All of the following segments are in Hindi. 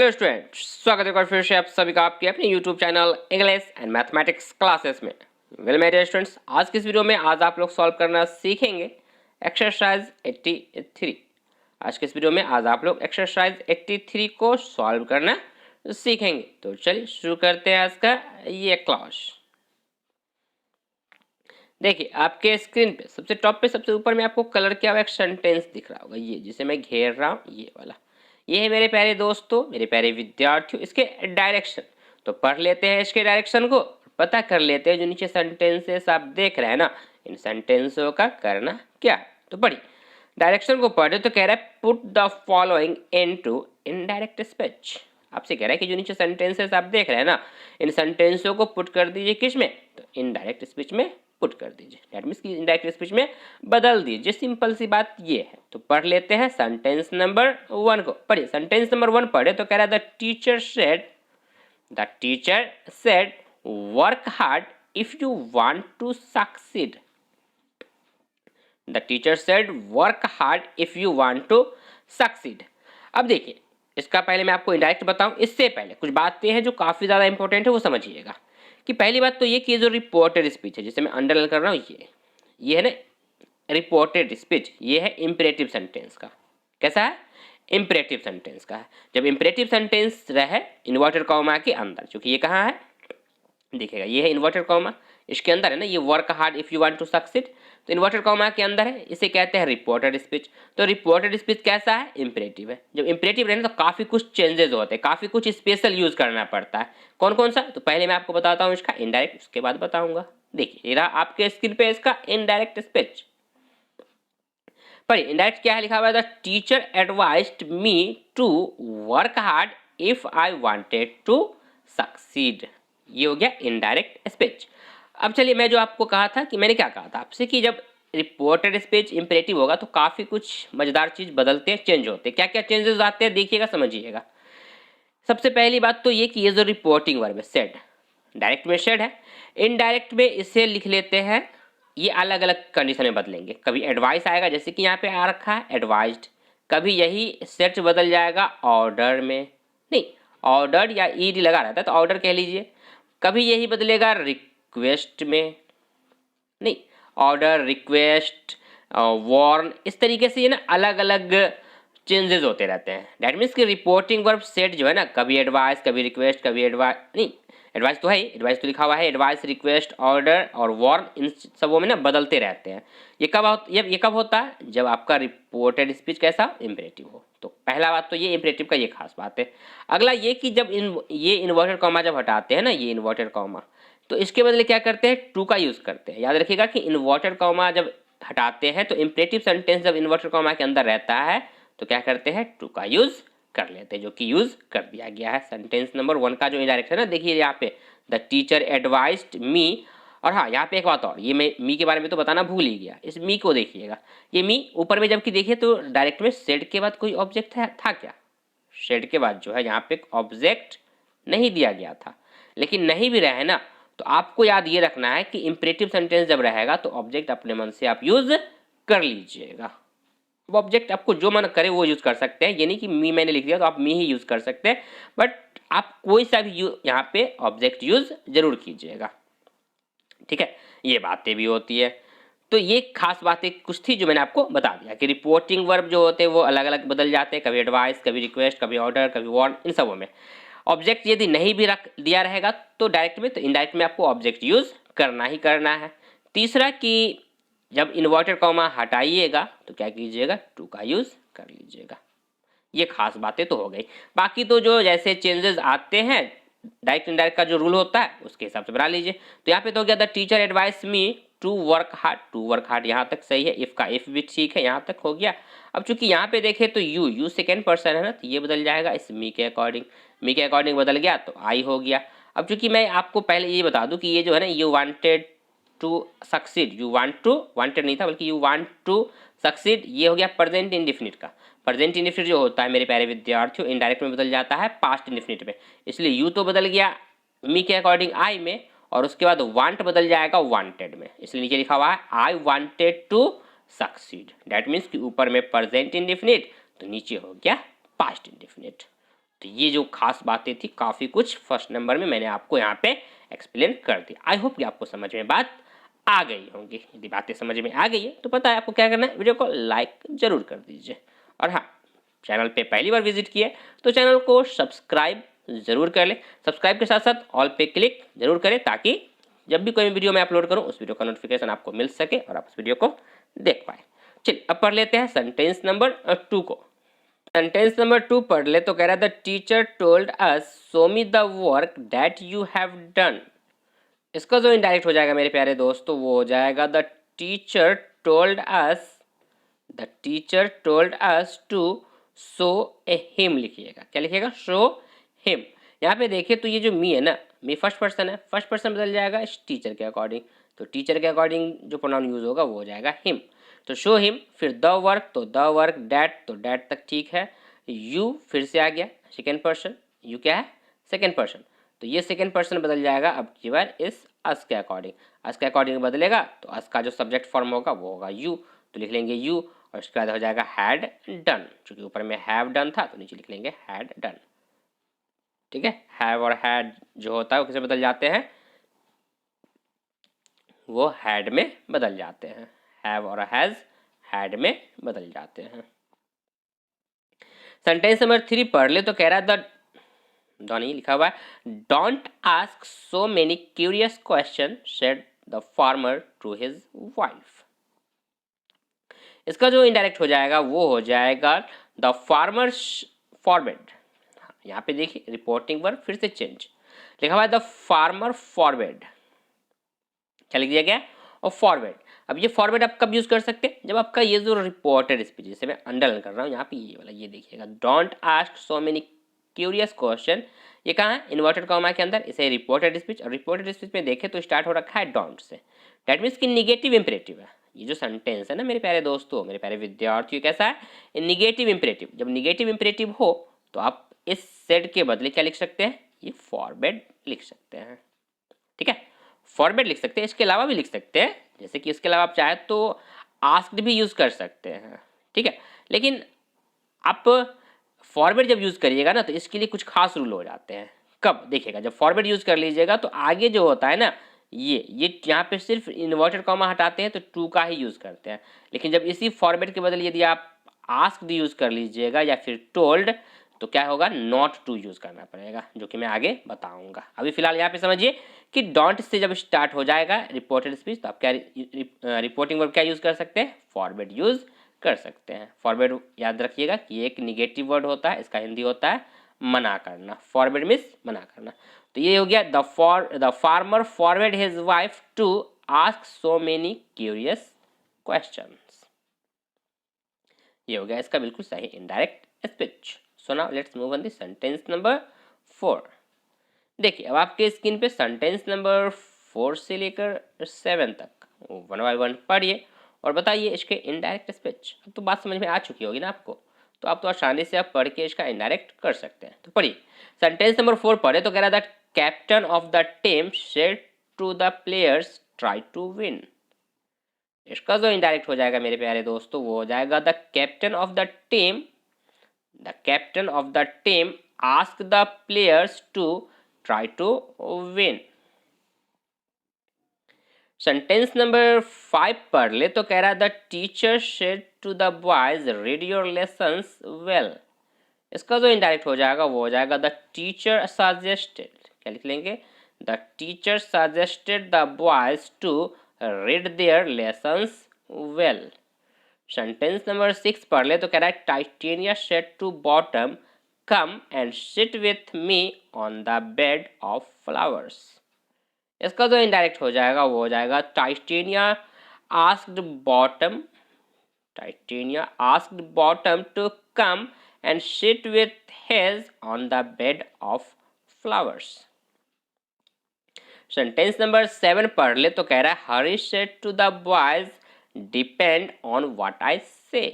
हेलो स्टूडेंट, स्वागत है एक बार फिर से आप सभी का आपके अपने YouTube channel English and mathematics classes में। वेल माय डियर स्टूडेंट्स, आज की इस वीडियो में आज आप लोग सॉल्व करना सीखेंगे एक्सरसाइज 83। आज के इस वीडियो में आज आप लोग एक्सरसाइज 83 को सॉल्व करना सीखेंगे। तो चलिए शुरू करते हैं आज का ये क्लास। देखिए आपके स्क्रीन पे सबसे टॉप पे सबसे ऊपर में आपको कलर किया हुआ एक सेंटेंस दिख रहा होगा, ये जिसे मैं घेर रहा हूँ, ये वाला। ये है मेरे प्यारे दोस्तों, मेरे प्यारे विद्यार्थियों, इसके डायरेक्शन। तो पढ़ लेते हैं इसके डायरेक्शन को, पता कर लेते हैं जो नीचे सेंटेंसेस आप देख रहे हैं ना, इन सेंटेंसों का करना क्या है। तो पढ़िए, डायरेक्शन को पढ़े तो कह रहा है put the following into indirect speech. आपसे कह रहा है कि जो नीचे सेंटेंसेस आप देख रहे हैं ना, इन सेंटेंसों को पुट कर दीजिए किस में, तो इनडायरेक्ट स्पीच में पुट कर दीजिए। दैट मीन्स कि इनडायरेक्ट स्पीच में बदल दीजिए। सिंपल सी बात ये है। तो पढ़ लेते हैं सेंटेंस नंबर 1 को। पढ़िए, सेंटेंस नंबर 1 पढ़े तो कह रहा है the teacher said work hard if you want to succeed. The teacher said work hard if you want to succeed. अब देखिए, इसका पहले मैं आपको इनडायरेक्ट बताऊं, इससे पहले कुछ बातें हैं जो काफी ज्यादा इंपॉर्टेंट है, वो समझिएगा। कि पहली बात तो ये कि जो रिपोर्टेड स्पीच है, जिसे मैं अंडरलाइन कर रहा हूँ, ये है ना रिपोर्टेड स्पीच, ये है इंपरेटिव सेंटेंस का। कैसा है? इंपरेटिव सेंटेंस का है। जब इंपरेटिव सेंटेंस रहे इन्वर्टेड कॉमा के अंदर, क्योंकि ये कहाँ है दिखेगा, ये है इन्वर्टेड कॉमा, इसके अंदर है ना, ये work hard if you want to succeed, तो इन्वर्टेड कॉमा के अंदर है, इसे कहते हैं रिपोर्टेड स्पीच। तो रिपोर्टेड स्पीच कैसा है? इंपरेटिव है। जब इंपरेटिव रहे ना तो काफी कुछ चेंजेस होते हैं, काफी कुछ स्पेशल यूज करना पड़ता है। कौन कौन सा? तो पहले मैं आपको बताता हूँ इसका इनडायरेक्ट, उसके बाद बताऊंगा। देखिए ये रहा आपके स्क्रीन पे इसका इनडायरेक्ट स्पीच। पर इनडायरेक्ट क्या है लिखा हुआ है? The teacher advised me to work hard if I wanted to succeed. ये हो गया इनडायरेक्ट स्पीच। अब चलिए, मैं जो आपको कहा था कि मैंने क्या कहा था आपसे कि जब रिपोर्टेड स्पीच इंपरेटिव होगा तो काफी कुछ मजेदार चीज बदलते हैं, चेंज होते हैं। क्या क्या चेंजेस आते हैं देखिएगा, समझिएगा। सबसे पहली बात तो ये कि ये जो रिपोर्टिंग वर्ब है सेड, डायरेक्ट में सेड है, इनडायरेक्ट में इसे लिख लेते हैं, ये अलग अलग कंडीशन में बदलेंगे। कभी एडवाइस आएगा, जैसे कि यहाँ पे आ रखा है एडवाइज्ड, कभी यही सेट बदल जाएगा ऑर्डर में, नहीं ऑर्डर या ईडी लगा रहता है तो ऑर्डर कह लीजिए। कभी यही बदलेगा रिक्वेस्ट में, नहीं ऑर्डर, रिक्वेस्ट, वार्न, इस तरीके से ये ना अलग अलग चेंजेस होते रहते हैं। दैट मीन्स कि रिपोर्टिंग वर्ब सेट जो है ना, कभी एडवाइस, कभी रिक्वेस्ट, कभी एडवाइस, नहीं एडवाइस तो है ही, एडवाइस तो लिखा हुआ है, एडवाइस, रिक्वेस्ट, ऑर्डर और वार्न, इन सबों में ना बदलते रहते हैं। ये कब होता है? जब आपका रिपोर्टेड स्पीच कैसा? इंपरेटिव हो। तो पहला बात तो ये इंपरेटिव का ये खास बात है। अगला ये कि जब ये इन्वर्टेड कॉमा जब हटाते हैं ना, ये इन्वर्टेड कॉमा, तो इसके बदले क्या करते हैं? टू का यूज करते हैं। याद रखिएगा कि इन्वर्टेड कॉमा जब हटाते हैं तो इंपरेटिव सेंटेंस जब इन्वर्टेड कॉमा के अंदर रहता है तो क्या करते हैं? टू का यूज कर लेते हैं, जो कि यूज कर दिया गया है सेंटेंस नंबर 1 का जो इनडायरेक्ट है ना। देखिए यहाँ पे द टीचर एडवाइज्ड मी, और हाँ यहाँ पे एक बात और, ये मैं मी के बारे में तो बताना भूल ही गया। इस मी को देखिएगा, ये मी ऊपर में जबकि देखिए तो डायरेक्ट में सेड के बाद कोई ऑब्जेक्ट था क्या? सेड के बाद जो है यहाँ पे ऑब्जेक्ट नहीं दिया गया था, लेकिन नहीं भी रहे ना तो आपको याद ये रखना है कि इंपरेटिव सेंटेंस जब रहेगा तो ऑब्जेक्ट अपने मन से आप यूज कर लीजिएगा। वो ऑब्जेक्ट आपको जो मन करे वो यूज कर सकते हैं, ये नहीं कि मी मैंने लिख दिया तो आप मी ही यूज कर सकते हैं, बट आप कोई सा भी यहाँ पे ऑब्जेक्ट यूज जरूर कीजिएगा। ठीक है, ये बातें भी होती है। तो ये खास बातें कुछ थी जो मैंने आपको बता दिया कि रिपोर्टिंग वर्ब जो होते हैं वो अलग अलग बदल जाते हैं, कभी एडवाइस, कभी रिक्वेस्ट, कभी ऑर्डर, कभी वार्न, इन सबों में ऑब्जेक्ट यदि नहीं भी रख दिया रहेगा तो डायरेक्ट में, तो इनडायरेक्ट में आपको ऑब्जेक्ट यूज करना ही करना है। तीसरा कि जब इन्वर्टेड कॉमा हटाइएगा तो क्या कीजिएगा? टू का यूज कर लीजिएगा। ये खास बातें तो हो गई। बाकी तो जो जैसे चेंजेस आते हैं डायरेक्ट इनडायरेक्ट का जो रूल होता है उसके हिसाब से बना लीजिए। तो यहाँ पे तो हो गया the teacher advise me to work hard, यहाँ तक सही है, इफ का इफ भी ठीक है, यहाँ तक हो गया। अब चूंकि यहाँ पे देखे तो यू सेकेंड पर्सन है ना, तो ये बदल जाएगा इस मी के अकॉर्डिंग बदल गया तो आई हो गया। अब चूंकि मैं आपको पहले ये बता दूं कि ये जो है ना, you wanted to succeed, wanted नहीं था बल्कि यू वांट टू सक्सीड, ये हो गया प्रेजेंट इंडेफिनिट का। प्रेजेंट इंडेफिनिट जो होता है मेरे प्यारे विद्यार्थियों इनडायरेक्ट में बदल जाता है पास्ट इंडेफिनिट में, इसलिए यू तो बदल गया मी के अकॉर्डिंग आई में, और उसके बाद वांट बदल जाएगा वांटेड में, इसलिए नीचे लिखा हुआ है I wanted to succeed. That means कि ऊपर में प्रेजेंट इंडेफिनिट तो नीचे हो गया पास्ट इंडेफिनिट। तो ये जो खास बातें थी काफ़ी कुछ फर्स्ट नंबर में मैंने आपको यहाँ पे एक्सप्लेन कर दी। आई होप कि आपको समझ में बात आ गई होंगी। यदि बातें समझ में आ गई है तो पता है आपको क्या करना है, वीडियो को लाइक जरूर कर दीजिए। और हाँ, चैनल पे पहली बार विजिट किए तो चैनल को सब्सक्राइब जरूर कर ले। सब्सक्राइब के साथ साथ ऑल पे क्लिक जरूर करें ताकि जब भी कोई वीडियो मैं अपलोड करूँ उस वीडियो का नोटिफिकेशन आपको मिल सके और आप उस वीडियो को देख पाए। चलिए अब पढ़ लेते हैं सेंटेंस नंबर 2 को। सेंटेंस नंबर 2 पढ़ ले तो कह रहा था teacher told us show me the work that you have done. इसका जो इनडायरेक्ट हो जाएगा मेरे प्यारे दोस्तों वो हो जाएगा the teacher told us to show a him. लिखिएगा, क्या लिखिएगा, शो हिम। यहाँ पे देखिए तो ये जो मी है ना, मी फर्स्ट पर्सन है, फर्स्ट पर्सन बदल जाएगा इस टीचर के अकॉर्डिंग, तो टीचर के अकॉर्डिंग जो प्रोनाउन यूज होगा वो हो जाएगा हिम। तो शो हिम, फिर द वर्क, तो द वर्क, डैट, तो डैट तक ठीक है। यू फिर से आ गया सेकेंड पर्सन, यू क्या है, सेकेंड पर्सन, तो ये सेकेंड पर्सन बदल जाएगा अब की बार इस अस के अकॉर्डिंग। अस के अकॉर्डिंग बदलेगा तो अस का जो सब्जेक्ट फॉर्म होगा वो होगा यू, तो लिख लेंगे यू। और इसके बाद हो जाएगा हैड डन, चूंकि ऊपर में हैव डन था तो नीचे लिख लेंगे हैड डन। ठीक है, हैव और हैड जो होता है वो किसे बदल जाते हैं, वो हैड में बदल जाते हैं। हैव और हैज हैड में बदल जाते हैं। सेंटेंस नंबर 3 पढ़ ले तो कह रहा है नहीं लिखा हुआ है, don't ask so many curious question said the farmer to his wife. इसका जो इनडायरेक्ट हो जाएगा वो हो जाएगा द फार्मर फॉरवर्ड। यहाँ पे देखिए रिपोर्टिंग वर्ब फिर से चेंज लिखा हुआ है, द फार्मर फॉरवर्ड, क्या लिख दिया गया, और फॉरवर्ड। अब ये फॉरवर्ड आप कब यूज कर सकते हैं, जब आपका ये जो रिपोर्टेड स्पीच, जैसे मैं अंडरलाइन कर रहा हूँ यहाँ पे ये वाला, ये देखिएगा, don't ask so many curious question, ये कहाँ है, इन्वर्टेड कॉमा के अंदर, इसे रिपोर्टेड स्पीच। और रिपोर्टेड स्पीच में देखें तो स्टार्ट हो रखा है डोंट से, डैट मीन्स कि निगेटिव इंपरेटिव है। ये जो सेंटेंस है ना मेरे प्यारे दोस्तों, मेरे प्यारे विद्यार्थियों, कैसा है, निगेटिव इंपरेटिव। जब निगेटिव इंपरेटिव हो तो आप इस सेड के बदले क्या लिख सकते हैं, ये फॉरवर्ड लिख सकते हैं। ठीक है, फॉरवर्ड लिख सकते हैं, इसके अलावा भी लिख सकते हैं, जैसे कि इसके अलावा आप चाहे तो आस्क्ड भी यूज कर सकते हैं। ठीक है, लेकिन आप फॉरवर्ड जब यूज करिएगा ना तो इसके लिए कुछ खास रूल हो जाते हैं। कब, देखिएगा, जब फॉरवर्ड यूज कर लीजिएगा तो आगे जो होता है ना, ये यहाँ पे सिर्फ इन्वर्टेड कॉमा हटाते हैं तो टू का ही यूज करते हैं। लेकिन जब इसी फॉरवर्ड के बदले यदि आप आस्क्ड यूज कर लीजिएगा या फिर टोल्ड तो क्या होगा, नॉट टू यूज करना पड़ेगा, जो कि मैं आगे बताऊंगा। अभी फिलहाल यहाँ पे समझिए कि डोंट से जब स्टार्ट हो जाएगा रिपोर्टेड स्पीच तो आप क्या रिपोर्टिंग वर्ब क्या यूज कर सकते हैं, फॉरवर्ड यूज कर सकते हैं। फॉरवर्ड याद रखिएगा कि एक निगेटिव वर्ड होता है, इसका हिंदी होता है मना करना। फॉरवर्ड मीन्स मना करना। तो ये हो गया the farmer forward his wife to ask so many curious questions. ये हो गया इसका बिल्कुल सही indirect speech. So now let's move on the sentence number 4। देखिए अब आपके स्क्रीन पे सेंटेंस नंबर 4 से लेकर 7 तक वन बाय वन पढ़िए और बताइए इसके इनडायरेक्ट स्पीच। तो बात समझ में आ चुकी होगी ना आपको, तो आप तो आसानी से आप पढ़ के इसका इनडायरेक्ट कर सकते हैं। तो पढ़िए सेंटेंस नंबर 4 पढ़े तो कह रहा था captain of the team said to the players try to win. इसका जो इनडायरेक्ट हो जाएगा मेरे प्यारे दोस्तों वो हो जाएगा the captain of the team ask the players to try to win। Sentence number 5 पढ़ ले तो कह रहा है the teacher said to the boys read your lessons well. इसका जो इनडायरेक्ट हो जाएगा वो हो जाएगा द टीचर सजेस्टेड, क्या लिख लेंगे, the teacher suggested the boys to read their lessons well. Sentence number 6 पढ़ ले तो कह रहा है Titania said to Bottom come and sit with me on the bed of flowers। इसका जो इनडायरेक्ट हो जाएगा वो हो जाएगा titania asked bottom to come and sit with his on the bed of flowers। Sentence number 7 पढ़ ले तो कह रहा है हरी said to the boys depend on what I say।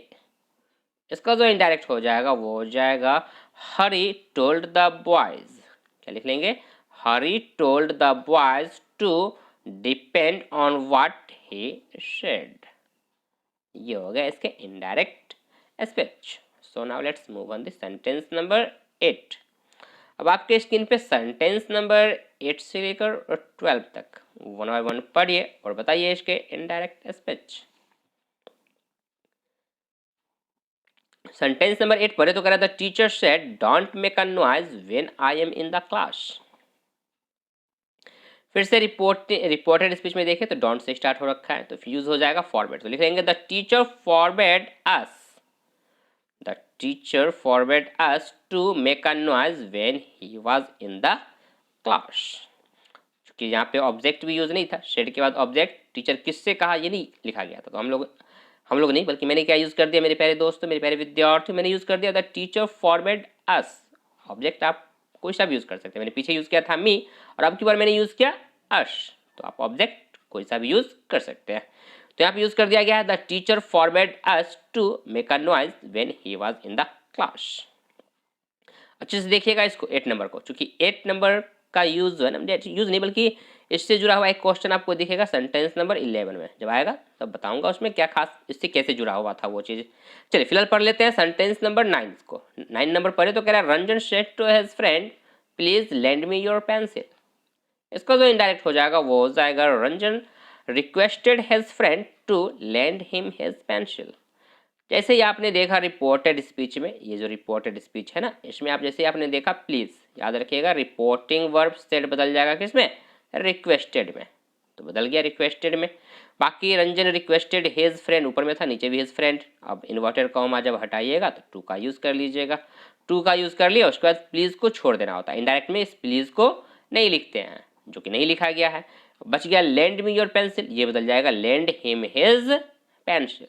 इसका जो इनडायरेक्ट हो जाएगा वो हो जाएगा हरी टोल्ड द बॉयज, क्या लिख लेंगे, Hari told the boys to depend on what he said. ये हो गया इसके indirect speech. So now let's move on the sentence number 8। अब आपके स्क्रीन पे सेंटेंस नंबर 8 से लेकर 12 तक वन बाय वन पढ़िए और बताइए इसके इनडायरेक्ट स्पीच। सेंटेंस नंबर 8 पढ़े तो कह रहा था teacher said don't make a noise when I am in the class. फिर से रिपोर्टेड स्पीच में देखें तो डोंट से स्टार्ट हो रखा है, तो यूज हो जाएगा फॉरबेड, तो लिख लेंगे the teacher forbade us, the teacher forbade us to make a noise when he was in the class. क्योंकि यहाँ पे ऑब्जेक्ट भी यूज नहीं था, शेड के बाद ऑब्जेक्ट, टीचर किससे कहा ये नहीं लिखा गया था, तो हम लोग नहीं बल्कि मैंने क्या यूज कर दिया मेरे प्यारे दोस्तों, मेरे प्यारे विद्यार्थी, मैंने यूज कर दिया the teacher forbade us. Object आप कोई सा भी यूज कर सकते हैं, मैंने पीछे यूज किया था मी और अब की बार मैंने यूज किया अस, तो आप ऑब्जेक्ट कोई सा भी यूज कर सकते हैं। तो यहाँ पे यूज कर दिया गया है the teacher forbade us to make a noise when he was in the class. अच्छे से देखिएगा इसको 8 नंबर को, क्योंकि 8 नंबर का यूज है ना, यूज नहीं बल्कि इससे जुड़ा हुआ एक क्वेश्चन आपको दिखेगा सेंटेंस नंबर 11 में, जब आएगा तब बताऊंगा उसमें क्या खास इससे कैसे जुड़ा हुआ था वो चीज़। चलिए फिलहाल पढ़ लेते हैं सेंटेंस नंबर 9 को। 9 नंबर पढ़े तो कह रहा है Ranjan said to his friend please lend me your pencil. इसका जो इनडायरेक्ट हो जाएगा वो हो जाएगा Ranjan requested his friend to lend him his pencil. जैसे ही आपने देखा रिपोर्टेड स्पीच में, ये जो रिपोर्टेड स्पीच है ना, इसमें आप जैसे आपने देखा प्लीज याद रखिएगा रिपोर्टिंग वर्ब सेड बदल जाएगा किसमें, रिक्वेस्टेड में, तो बदल गया रिक्वेस्टेड में। बाकी रंजन रिक्वेस्टेड हिज फ्रेंड ऊपर में था, नीचे भी हिज फ्रेंड, अब इन्वर्टेड कॉमा जब हटाइएगा तो टू का यूज कर लीजिएगा, टू का यूज कर लिया, उसके बाद प्लीज को छोड़ देना होता है। इनडायरेक्ट में इस प्लीज को नहीं लिखते हैं, जो कि नहीं लिखा गया है। बच गया लेंड मी योर पेंसिल, ये बदल जाएगा लेंड हिम हिज पेंसिल,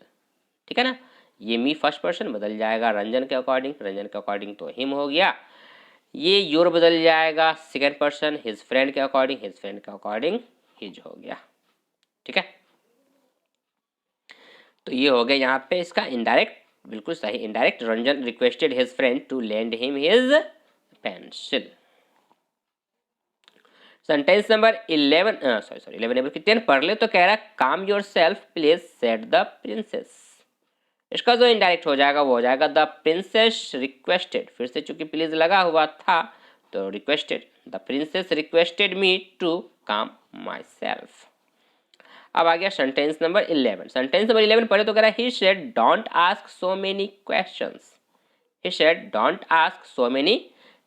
ठीक है ना। ये मी फर्स्ट पर्सन बदल जाएगा रंजन के अकॉर्डिंग तो हिम हो गया। ये योर बदल जाएगा सेकंड पर्सन हिज फ्रेंड के अकॉर्डिंग हिज हो गया, ठीक है। तो ये हो गया यहाँ पे इसका इनडायरेक्ट, बिल्कुल सही indirect, Ranjan requested his friend to lend him his pencil. Sentence number 11 पढ़ ले तो कह रहा है calm yourself please said the princess. इसका जो इनडायरेक्ट हो जाएगा वो हो जाएगा द प्रिंसेस रिक्वेस्टेड, फिर से चूंकि प्लीज लगा हुआ था तो requested, the princess requested me to calm my self. अब आ गया सेंटेंस नंबर 11। सेंटेंस नंबर 11 पढ़े तो कह रहा है he said don't ask so many questions, he said don't ask so many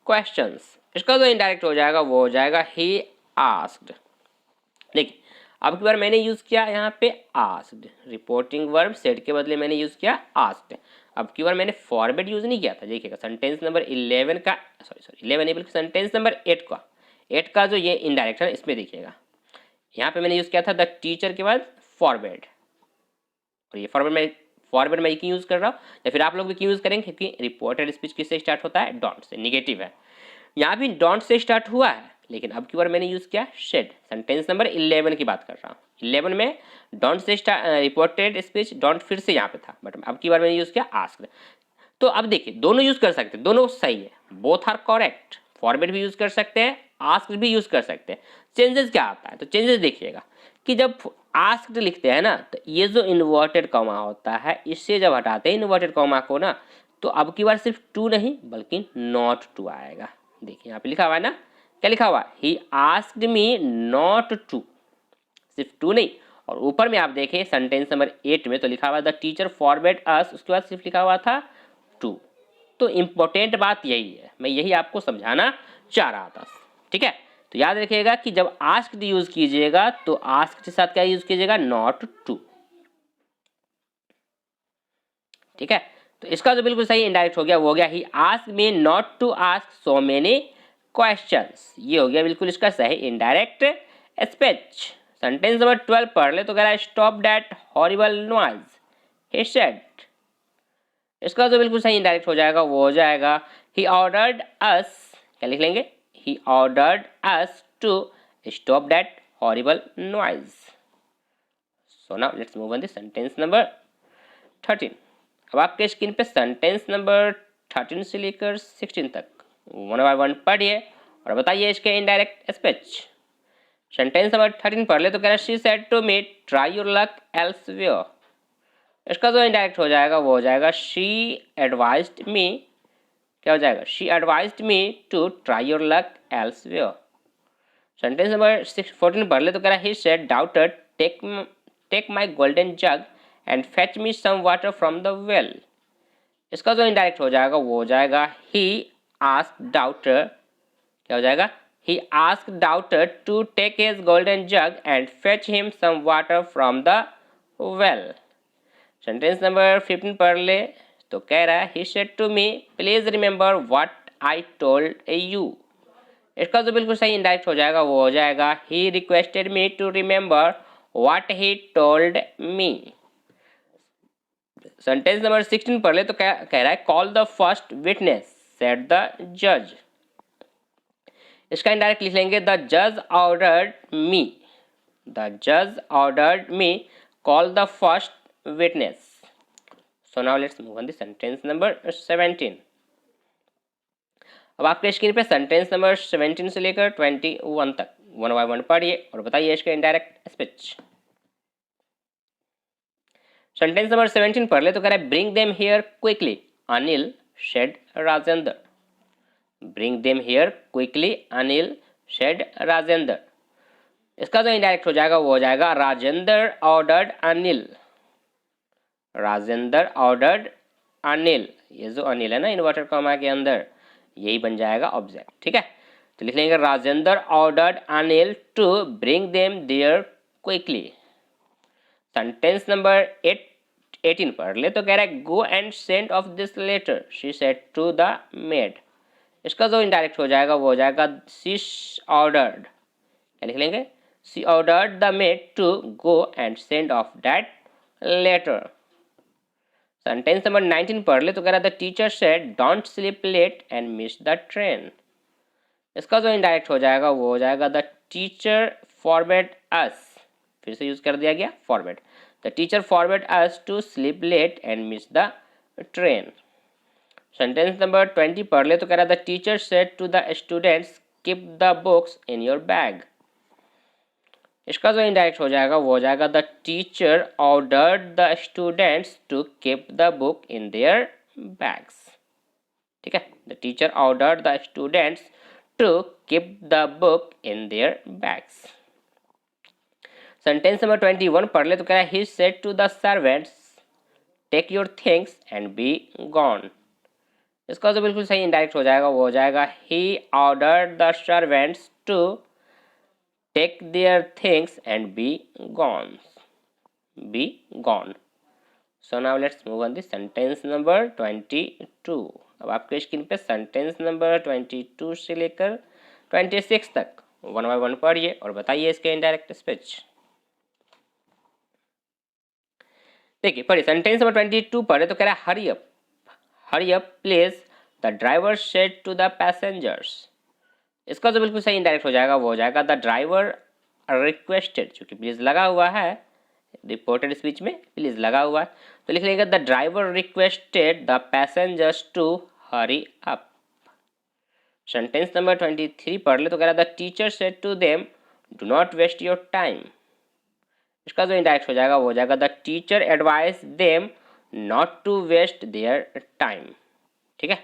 questions. इसका जो इनडायरेक्ट हो जाएगा वो हो जाएगा ही आस्क्ड। देखिए अब की बार मैंने यूज किया यहाँ पे आस्क्ड, रिपोर्टिंग वर्ब सेड के बदले मैंने यूज किया आस्क्ड। अब की बार मैंने फॉरवर्ड यूज नहीं किया था। देखिएगा सेंटेंस नंबर 11 का, सॉरी 11 नहीं बल्कि सेंटेंस नंबर 8 का जो ये इनडायरेक्ट है इसमें देखिएगा, यहाँ पे मैंने यूज किया था द टीचर के बाद फॉरवर्ड, और ये फॉरवर्ड मैं क्यों यूज कर रहा हूँ या फिर आप लोग भी क्यों यूज करेंगे, क्योंकि रिपोर्टेड स्पीच किससे स्टार्ट होता है, डोंट से, निगेटिव है। यहाँ भी डोंट से स्टार्ट हुआ है, लेकिन अब की बार मैंने यूज किया शेड। सेंटेंस नंबर 11 की बात कर रहा हूँ, 11 में don't say reported speech, don't फिर से यहाँ पे था, बट अब की बार मैंने यूज किया आस्क्ड। तो अब देखिए दोनों यूज कर सकते हैं, दोनों सही है, बोथ आर करेक्ट। फॉरवर्ड भी यूज कर सकते हैं, आस्क्ड भी यूज कर सकते हैं। चेंजेस क्या आता है, तो चेंजेस देखिएगा कि जब आस्क्ड लिखते हैं ना तो ये जो इन्वर्टेड कॉमा होता है इससे जब हटाते हैं इन्वर्टेड कॉमा को ना, तो अब की बार सिर्फ टू नहीं बल्कि नॉट टू आएगा। देखिए यहाँ पे लिखा हुआ है ना, क्या लिखा हुआ, he asked me not to, सिर्फ टू नहीं। और ऊपर में आप देखें सेंटेंस नंबर 8 में तो लिखा हुआ द टीचर फॉरवर्ड अस, उसके बाद सिर्फ लिखा हुआ था टू। तो इंपॉर्टेंट बात यही है, मैं यही आपको समझाना चाह रहा था, ठीक है। तो याद रखिएगा कि जब आस्क्ड यूज कीजिएगा तो आस्क्ड के साथ क्या यूज कीजिएगा, नॉट टू, ठीक है। तो इसका जो बिल्कुल सही इनडायरेक्ट हो गया वो हो गया he asked me not to ask so many questions, ये हो गया बिल्कुल इसका सही इनडायरेक्ट स्पीच। सेंटेंस नंबर 12 पढ़ ले तो कह रहा है stop that horrible noise he said. इसका जो बिल्कुल सही इनडायरेक्ट हो जाएगा वो हो जाएगा ही ऑर्डर्ड अस, क्या लिख लेंगे, he ordered us to stop that horrible noise. So now let's move on the sentence number 13. अब आपके स्क्रीन पे सेंटेंस नंबर 13 से लेकर 16 तक वन बाय वन पढ़िए और बताइए इसके इनडायरेक्ट स्पीच। सेंटेंस नंबर 13 पढ़ ले तो कह रहा है she said to me try your luck elsewhere. इसका जो इनडायरेक्ट हो जाएगा वो हो जाएगा शी एडवाइज्ड मी क्या हो जाएगा? She advised me to try your luck elsewhere. Sentence number 14 पढ़ ले तो कह रहा है he said daughter take my golden jug and fetch me some water from the well. इसका जो इनडायरेक्ट हो जाएगा वो हो जाएगा ही आस्क्ड डाउटर, क्या हो जाएगा? He asked daughter to take his golden jug and fetch him some water from the well. Sentence number 15 पढ़ ले तो कह रहा है he said to me please remember what I told you. इसका जो बिल्कुल सही इंडायरेक्ट हो जाएगा वो हो जाएगा he requested me to remember what he told me. Sentence number 16 पढ़ ले तो कह रहा है call the first witness said the जज। इसका इंडायरेक्ट लिख लेंगे द जज ऑर्डर्ड मी, द जज ordered me call the first witness. So now let's move on the sentence number 17। अब आपके स्क्रीन पे सेंटेंस नंबर 17 से लेकर 21 तक वन बाय वन पढ़िए और बताइए इसके इनडायरेक्ट स्पीच। सेंटेंस नंबर 17 पढ़ ले तो कह रहा है bring them here quickly Anil said Rajendra. Bring them here quickly Anil said Rajendra. इसका जो इनडायरेक्ट हो जाएगा वो हो जाएगा राजेंद्र ऑर्डर्ड अनिल, राजेंद्र ऑर्डर्ड अनिल। ये जो अनिल है ना इन्वर्टेड कॉमा के अंदर, यही बन जाएगा ऑब्जेक्ट। ठीक है, तो लिख लेंगे Rajendra ordered Anil to bring them there quickly. Sentence number 18 पढ़ ले तो कह रहा है go and send off this letter she said to the maid. इसका जो इनडायरेक्ट हो जाएगा वो हो जाएगा शी ऑर्डर्ड, क्या लिख लेंगे? She ordered the maid to go and send off that letter. Sentence number 19 पढ़ ले तो कह रहा है the teacher said don't sleep late and miss the train. इसका जो इनडायरेक्ट हो जाएगा वो हो जाएगा द टीचर फॉरबेड अस, फिर से यूज कर दिया गया forbade, the teacher forbade us to sleep late and miss the train. Sentence number 20 पढ़ ले तो कह रहा है the teacher said to the students keep the books in your bag. इसका जो इनडायरेक्ट हो जाएगा वो हो जाएगा the teacher ordered the students to keep the book in their bags. ठीक है, the teacher ordered the students to keep the book in their bags. Sentence number 21 पढ़ ले तो कह रहा है he said to the servants take your things and be gone. इसका जो बिल्कुल सही इनडायरेक्ट हो जाएगा वो हो जाएगा he ordered the servants to take their things and be gone, be gone. So now let's move on the sentence number 22। अब आपके स्क्रीन पे सेंटेंस नंबर 22 से लेकर 26 तक वन बाय वन पढ़िए और बताइए इसके इनडायरेक्ट स्पीच। देखिए पढ़िए सेंटेंस नंबर 22 पढ़े तो कह रहा है hurry up please the driver said to the passengers. इसका जो बिल्कुल सही इनडायरेक्ट हो जाएगा वो हो जाएगा द ड्राइवर रिक्वेस्टेड, चूंकि प्लीज लगा हुआ है रिपोर्टेड स्पीच में प्लीज लगा हुआ है तो लिख लेंगे the driver requested the passengers to hurry up. Sentence number 23 पढ़ ले तो कह रहा है the teacher said to them do not waste your time. इसका जो इनडायरेक्ट हो जाएगा वो हो जाएगा the teacher advise them not to waste their time. ठीक है,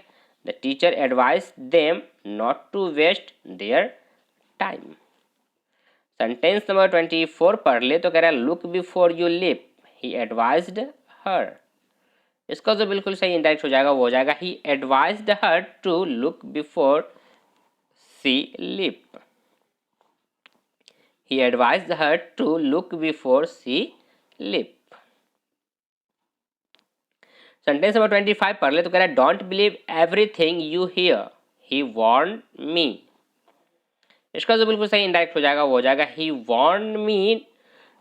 the teacher advised them not to waste their time। Sentence number 24 पढ़ ले तो कह रहा है look before you leap he advised her. इसका जो बिल्कुल सही इनडायरेक्ट हो जाएगा वो हो जाएगा he advised her to look before she leap, he advised her to look before she leap. Sentence number 25 पढ़ ले तो कह रहा है don't believe everything you hear he warn me. इसका जो बिल्कुल सही इनडायरेक्ट हो जाएगा वो हो जाएगा he warn me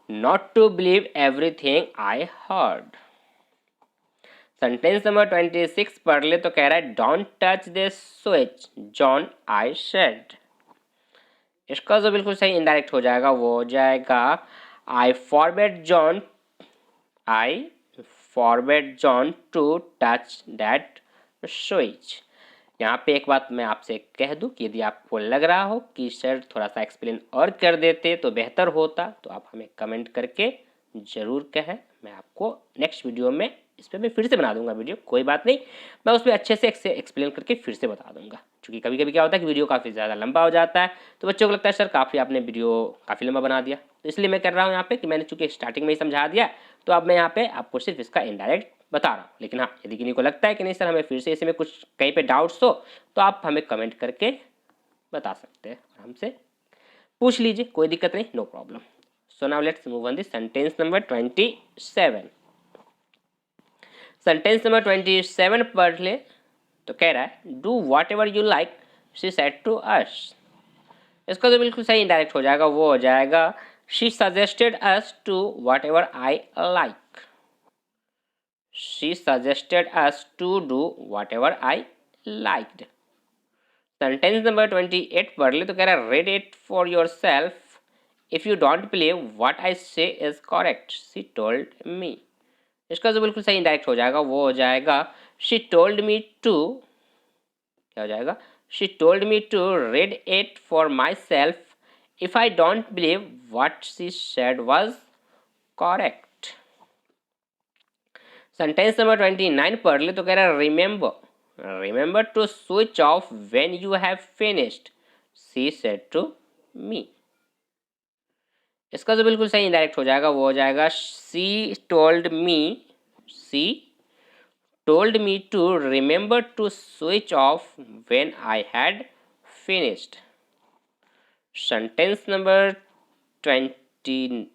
not to believe everything I heard. Sentence number 26 पढ़ ले तो कह रहा है don't touch this switch John I said. इसका जो बिल्कुल सही इनडायरेक्ट हो जाएगा वो हो जाएगा I forbade John to touch that switch. यहाँ पे एक बात मैं आपसे कह दूं कि यदि आपको लग रहा हो कि सर थोड़ा सा एक्सप्लेन और कर देते तो बेहतर होता तो आप हमें कमेंट करके ज़रूर कहें, मैं आपको नेक्स्ट वीडियो में इस पर मैं फिर से बना दूंगा वीडियो, कोई बात नहीं, मैं उस पर अच्छे से एक्सप्लेन करके फिर से बता दूंगा। क्योंकि कभी कभी क्या होता है कि वीडियो काफ़ी ज़्यादा लंबा हो जाता है, तो बच्चों को लगता है सर काफ़ी आपने वीडियो काफ़ी लंबा बना दिया, तो इसलिए मैं कर रहा हूँ यहाँ पे कि मैंने चूँकि स्टार्टिंग में ही समझा दिया, तो अब मैं यहाँ पे आपको सिर्फ इसका इनडायरेक्ट बता रहा हूँ। लेकिन हाँ, यदि किसी को लगता है कि नहीं सर हमें फिर से इसमें कुछ कहीं पे डाउट्स हो, तो आप हमें कमेंट करके बता सकते हैं और हमसे पूछ लीजिए, कोई दिक्कत नहीं, no problem. So now let's move on this sentence number 27। Sentence number 27 पढ़ ले तो कह रहा है do whatever you like she said to us. इसका तो बिल्कुल सही इंडायरेक्ट हो जाएगा, वो हो जाएगा she suggested us to whatever I like. She suggested us to do whatever I liked. Sentence number 28 पढ़ ले तो कह रहा है read it for yourself if you don't believe what I say is correct she told me. इसका जो बिल्कुल सही इंडायरेक्ट हो जाएगा वो हो जाएगा शी टोल्ड मी टू, क्या हो जाएगा, she told me to read it for myself if I don't believe what she said was correct. Sentence number 29 पढ़ ले तो कह रहा है remember to switch off when you have finished she said to me. इसका जो बिल्कुल सही इंडायरेक्ट हो जाएगा वो हो जाएगा she told me to remember to switch off when I had finished. Sentence number 20,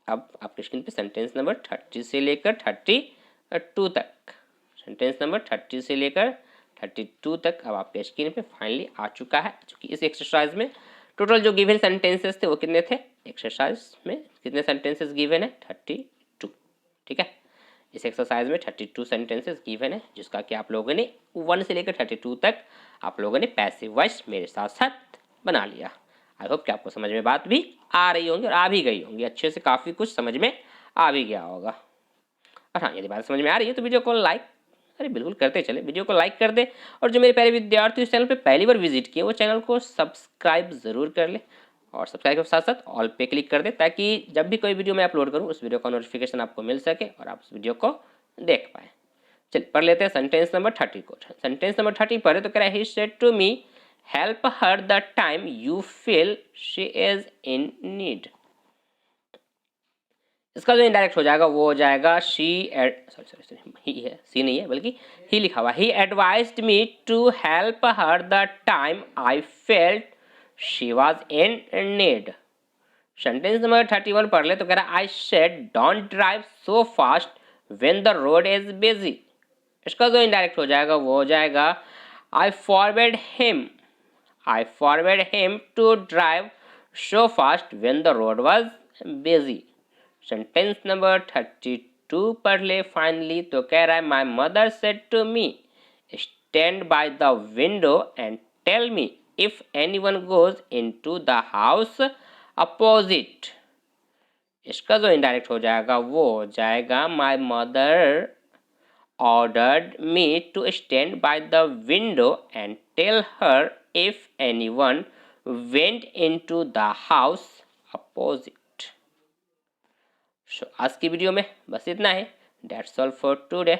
अब आपके स्क्रीन पे सेंटेंस नंबर 30 से लेकर 32 तक, सेंटेंस नंबर 30 से लेकर 32 तक अब आपके स्क्रीन पे फाइनली आ चुका है। क्योंकि इस एक्सरसाइज में टोटल जो गिवन सेंटेंसेस थे वो कितने थे, एक्सरसाइज में कितने सेंटेंसेस गिवन है 32, ठीक है। इस एक्सरसाइज में 32 सेंटेंसेस गिवन है, जिसका कि आप लोगों ने 1 से लेकर 32 तक आप लोगों ने पैसिव वॉइस मेरे साथ साथ बना लिया। आई होप कि आपको समझ में बात भी आ रही होंगी और आ भी गई होंगी, अच्छे से काफ़ी कुछ समझ में आ भी गया होगा। और हाँ, यदि बात समझ में आ रही है तो वीडियो को लाइक, अरे बिल्कुल करते चले, वीडियो को लाइक कर दे। और जो मेरे प्यारे विद्यार्थी इस चैनल पे पहली बार विजिट किए वो चैनल को सब्सक्राइब ज़रूर कर ले और सब्सक्राइब के साथ साथ ऑल पे क्लिक कर दे, ताकि जब भी कोई वीडियो मैं अपलोड करूँ उस वीडियो का नोटिफिकेशन आपको मिल सके और आप उस वीडियो को देख पाए। चलिए पढ़ लेते हैं सेंटेंस नंबर 30 को। सेंटेंस नंबर 30 पढ़े तो कह रहा है he said to me help her the time you feel she is in need. इसका जो इनडायरेक्ट हो जाएगा वो हो जाएगा शी ही है, सी नहीं है बल्कि ही लिखा हुआ। He advised me to help her the time I felt she was in need. Sentence number 31 पढ़ ले तो कह रहा है I said don't drive so fast when the road is busy. इसका जो इनडायरेक्ट हो जाएगा वो हो जाएगा I forward him to drive so fast when the road was busy. Sentence number 32 पढ़ ले फाइनली तो कह रहा है my mother said to me stand by the window and tell me if anyone goes into the house opposite. इसका जो इनडायरेक्ट हो जाएगा वो हो जाएगा my mother ordered me to stand by the window and tell her if anyone went into the house opposite. So आज की वीडियो में बस इतना है। That's all for today.